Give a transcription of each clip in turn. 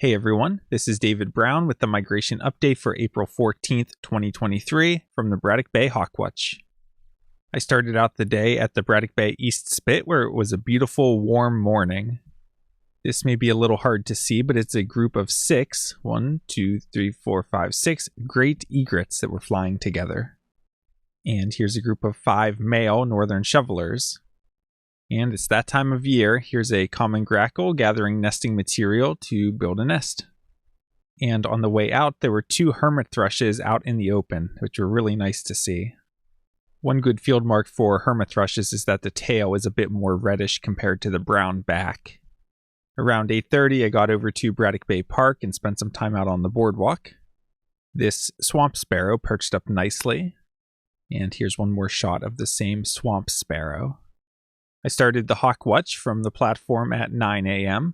Hey everyone, this is David Brown with the migration update for April 14th, 2023 from the Braddock Bay Hawk Watch. I started out the day at the Braddock Bay East Spit where it was a beautiful warm morning. This may be a little hard to see, but it's a group of six great egrets that were flying together. And here's a group of 5 male northern shovelers. And it's that time of year. Here's a common grackle gathering nesting material to build a nest. And on the way out, there were 2 hermit thrushes out in the open, which were really nice to see. One good field mark for hermit thrushes is that the tail is a bit more reddish compared to the brown back. Around 8:30, I got over to Braddock Bay Park and spent some time out on the boardwalk. This swamp sparrow perched up nicely. And here's one more shot of the same swamp sparrow. I started the Hawk Watch from the platform at 9 a.m.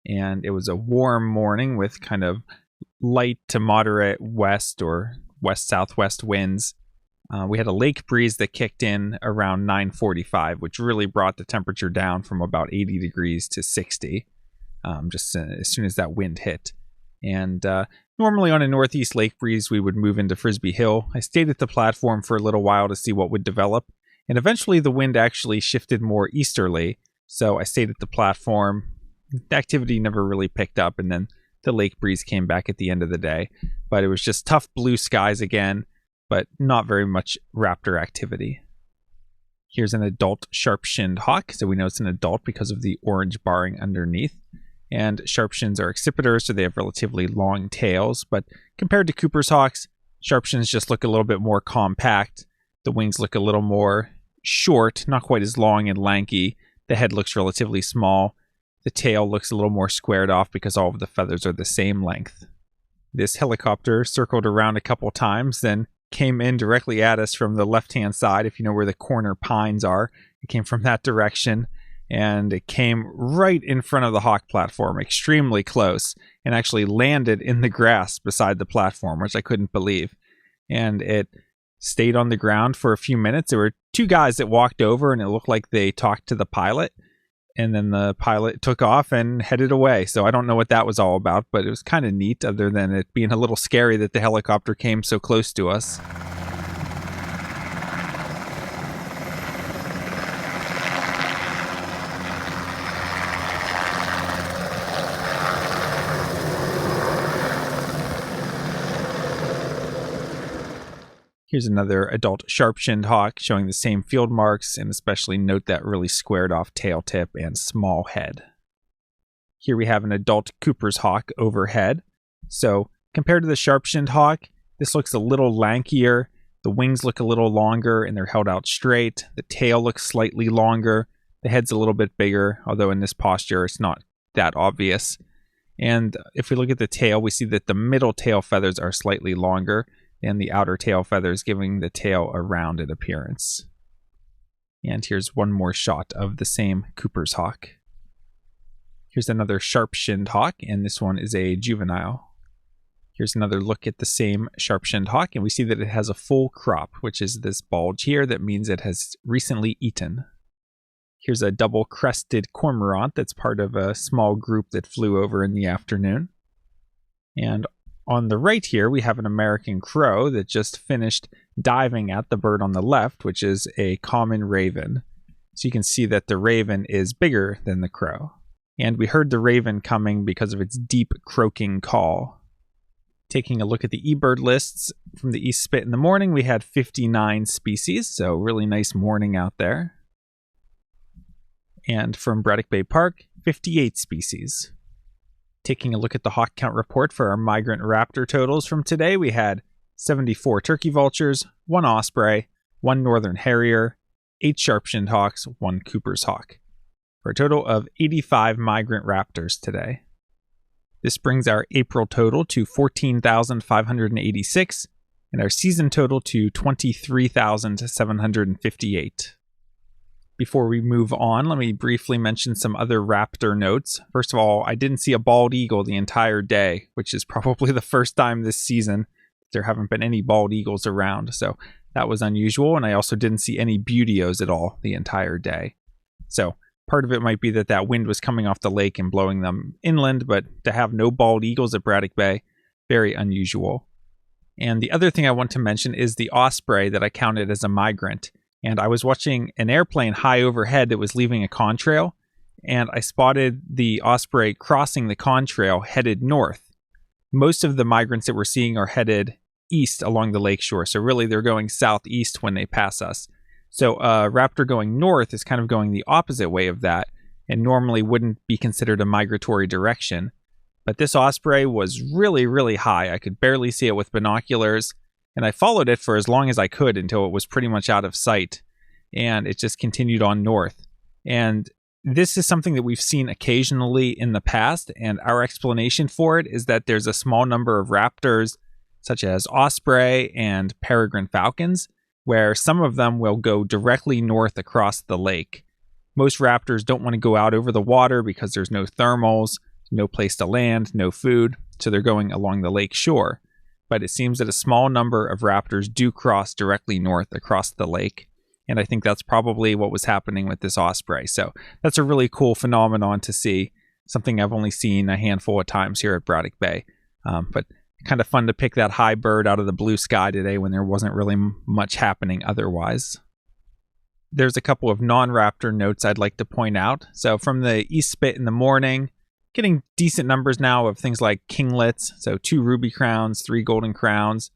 and it was a warm morning with kind of light to moderate west or west-southwest winds. We had a lake breeze that kicked in around 9:45, which really brought the temperature down from about 80 degrees to 60, just as soon as that wind hit. And normally on a northeast lake breeze, we would move into Frisbee Hill. I stayed at the platform for a little while to see what would develop. And eventually the wind actually shifted more easterly, so I stayed at the platform. The activity never really picked up, and then the lake breeze came back at the end of the day. But it was just tough blue skies again, but not very much raptor activity. Here's an adult sharp-shinned hawk, so we know it's an adult because of the orange barring underneath. And sharp-shins are accipiters, so they have relatively long tails, but compared to Cooper's hawks, sharp-shins just look a little bit more compact. The wings look a little more short, not quite as long and lanky. The head looks relatively small. The tail looks a little more squared off because all of the feathers are the same length. This helicopter circled around a couple times, then came in directly at us from the left-hand side. If you know where the corner pines are, it came from that direction, and it came right in front of the hawk platform, extremely close, and actually landed in the grass beside the platform, which I couldn't believe. And it stayed on the ground for a few minutes. There were 2 guys that walked over and it looked like they talked to the pilot, and then the pilot took off and headed away. So I don't know what that was all about, but it was kind of neat, other than it being a little scary that the helicopter came so close to us. Here's another adult sharp-shinned hawk showing the same field marks, and especially note that really squared off tail tip and small head. Here we have an adult Cooper's hawk overhead. So compared to the sharp-shinned hawk, this looks a little lankier. The wings look a little longer and they're held out straight. The tail looks slightly longer. The head's a little bit bigger, although in this posture it's not that obvious. And if we look at the tail, we see that the middle tail feathers are slightly longer, and the outer tail feathers giving the tail a rounded appearance. And here's one more shot of the same Cooper's hawk. Here's another sharp-shinned hawk, and this one is a juvenile. Here's another look at the same sharp-shinned hawk, and we see that it has a full crop, which is this bulge here that means it has recently eaten. Here's a double-crested cormorant that's part of a small group that flew over in the afternoon. And on the right here, we have an American crow that just finished diving at the bird on the left, which is a common raven. So you can see that the raven is bigger than the crow. And we heard the raven coming because of its deep croaking call. Taking a look at the eBird lists from the East Spit in the morning, we had 59 species, so really nice morning out there. And from Braddock Bay Park, 58 species. Taking a look at the HawkCount report for our migrant raptor totals from today, we had 74 turkey vultures, 1 osprey, 1 northern harrier, 8 sharp-shinned hawks, 1 Cooper's hawk, for a total of 85 migrant raptors today. This brings our April total to 14,586 and our season total to 23,758. Before we move on, let me briefly mention some other raptor notes. First of all, I didn't see a bald eagle the entire day, which is probably the first time this season there haven't been any bald eagles around, so that was unusual. And I also didn't see any buteos at all the entire day. So Part of it might be that wind was coming off the lake and blowing them inland, but to have no bald eagles at Braddock Bay, very unusual. And the other thing I want to mention is the osprey that I counted as a migrant. And I was watching an airplane high overhead that was leaving a contrail, and I spotted the osprey crossing the contrail headed north. Most of the migrants that we're seeing are headed east along the lakeshore, so really they're going southeast when they pass us. So a raptor going north is kind of going the opposite way of that, and normally wouldn't be considered a migratory direction. But this osprey was really, really high. I could barely see it with binoculars, and I followed it for as long as I could until it was pretty much out of sight, and it just continued on north. And this is something that we've seen occasionally in the past, and our explanation for it is that there's a small number of raptors, such as osprey and peregrine falcons, where some of them will go directly north across the lake. Most raptors don't want to go out over the water because there's no thermals, no place to land, no food, so they're going along the lake shore. But it seems that a small number of raptors do cross directly north across the lake, and I think that's probably what was happening with this osprey. So that's a really cool phenomenon to see, something I've only seen a handful of times here at Braddock Bay. But kind of fun to pick that high bird out of the blue sky today when there wasn't really much happening otherwise. There's a couple of non-raptor notes I'd like to point out. So from the east spit in the morning, getting decent numbers now of things like kinglets, so 2 ruby crowns, 3 golden crowns,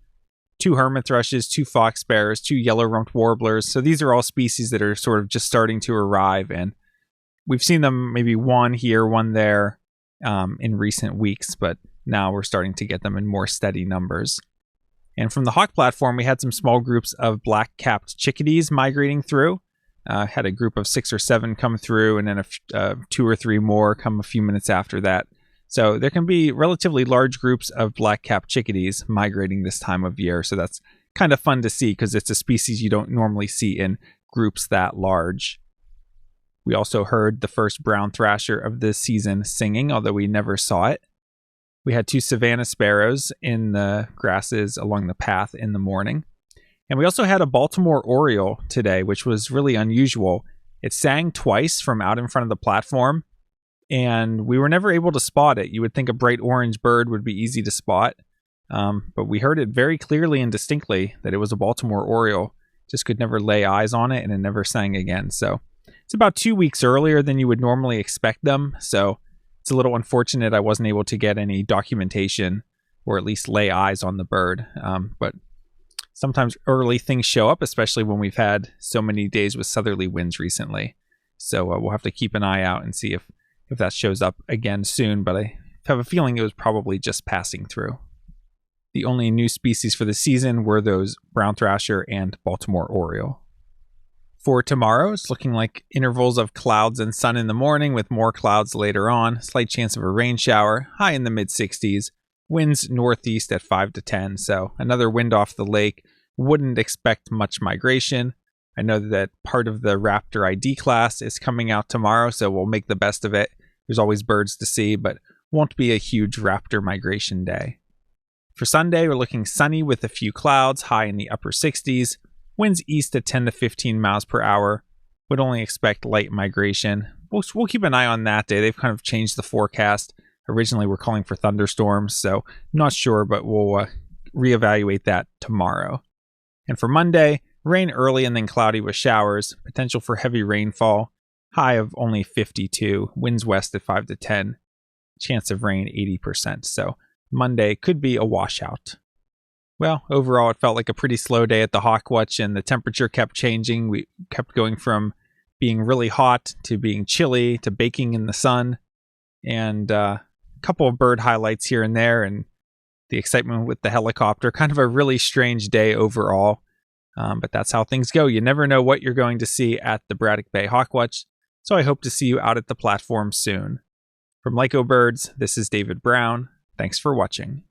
2 hermit thrushes, 2 fox sparrows, 2 yellow-rumped warblers. So these are all species that are sort of just starting to arrive, and we've seen them maybe 1 here, 1 there in recent weeks, but now we're starting to get them in more steady numbers. And from the hawk platform, we had some small groups of black-capped chickadees migrating through. Had a group of 6 or 7 come through, and then 2 or 3 more come a few minutes after that. So there can be relatively large groups of black-capped chickadees migrating this time of year. So that's kind of fun to see because it's a species you don't normally see in groups that large. We also heard the first brown thrasher of this season singing, although we never saw it. We had 2 savanna sparrows in the grasses along the path in the morning. And we also had a Baltimore oriole today, which was really unusual. It sang twice from out in front of the platform, and we were never able to spot it. You would think a bright orange bird would be easy to spot, but we heard it very clearly and distinctly that it was a Baltimore oriole. Just could never lay eyes on it, and it never sang again. So it's about 2 weeks earlier than you would normally expect them, so it's a little unfortunate I wasn't able to get any documentation or at least lay eyes on the bird, but sometimes early things show up, especially when we've had so many days with southerly winds recently. So we'll have to keep an eye out and see if that shows up again soon, but I have a feeling it was probably just passing through. The only new species for the season were those brown thrasher and Baltimore oriole. For tomorrow, it's looking like intervals of clouds and sun in the morning with more clouds later on, slight chance of a rain shower, high in the mid-60s. Winds northeast at 5 to 10, so another wind off the lake. Wouldn't expect much migration. I know that part of the Raptor ID class is coming out tomorrow, so we'll make the best of it. There's always birds to see, but won't be a huge Raptor migration day. For Sunday, we're looking sunny with a few clouds, high in the upper 60s. Winds east at 10 to 15 miles per hour. Would only expect light migration. We'll keep an eye on that day. They've kind of changed the forecast. Originally, we're calling for thunderstorms, so not sure, but we'll reevaluate that tomorrow. And for Monday, rain early and then cloudy with showers, potential for heavy rainfall, high of only 52, winds west at 5 to 10, chance of rain 80%, so Monday could be a washout. Well, overall, it felt like a pretty slow day at the Hawk Watch, and the temperature kept changing. We kept going from being really hot to being chilly to baking in the sun, and couple of bird highlights here and there, and the excitement with the helicopter. Kind of a really strange day overall, but that's how things go. You never know what you're going to see at the Braddock Bay Hawk Watch, so I hope to see you out at the platform soon. From Lyco Birds, this is David Brown. Thanks for watching.